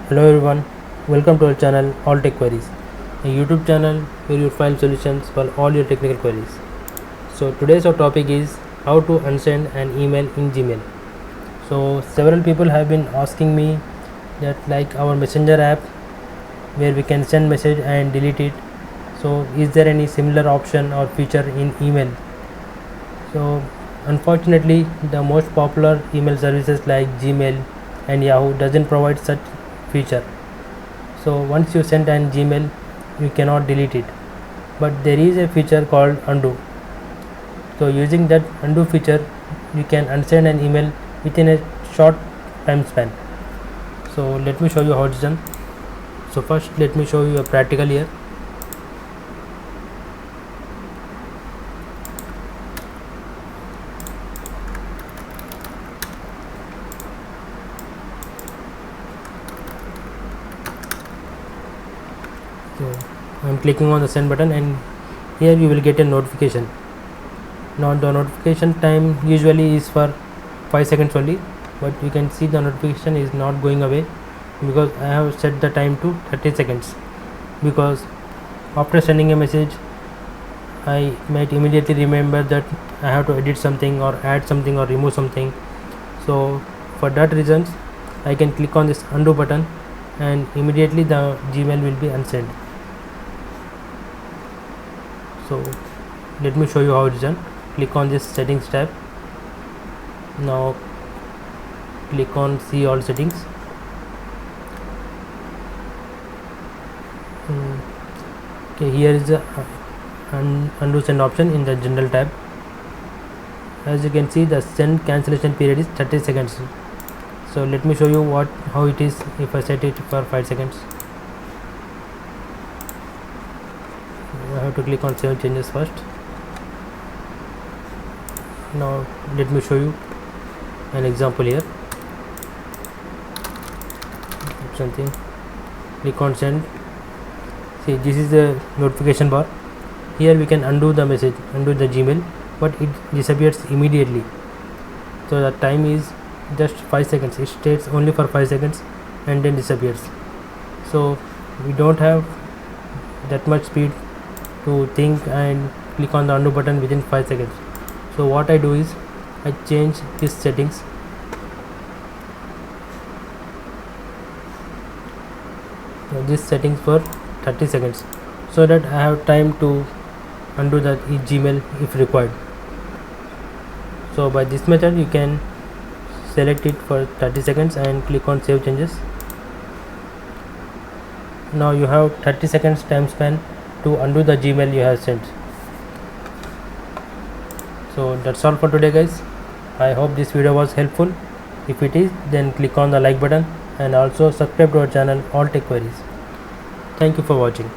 Hello everyone, welcome to our channel All Tech Queries, a YouTube channel where you find solutions for all your technical queries. So today's our topic is how to unsend an email in Gmail. So several people have been asking me that like our messenger app where we can send message and delete it. So is there any similar option or feature in email? So unfortunately the most popular email services like Gmail and Yahoo doesn't provide such feature. So once you send an Gmail you cannot delete it, but there is a feature called undo. So using that undo feature you can unsend an email within a short time span. So let me show you how it's done. So first let me show you a practical here. So I am clicking on the send button and here you will get a notification. Now the notification time usually is for 5 seconds only, but you can see the notification is not going away because I have set the time to 30 seconds, because after sending a message I might immediately remember that I have to edit something or add something or remove something. So for that reasons I can click on this undo button and immediately the Gmail will be unsent. So let me show you how it's done. Click on this settings tab. Now click on see all settings. Okay, here is the undo send option in the general tab. As you can see, the send cancellation period is 30 seconds. So let me show you how it is if I set it for 5 seconds. I have to click on save changes first. Now let me show you an example here. Something, click on send. See, this is the notification bar. Here we can undo the message, undo the Gmail, but it disappears immediately. So the time is just 5 seconds. It stays only for 5 seconds and then disappears. So we don't have that much speed to think and click on the undo button within 5 seconds. So what I do is I change these settings. So this settings for 30 seconds so that I have time to undo the Gmail if required. So by this method you can select it for 30 seconds and click on save changes. Now you have 30 seconds time span to undo the Gmail you have sent. So that's all for today guys. I hope this video was helpful. If it is, then click on the like button and also subscribe to our channel All Tech Queries. Thank you for watching.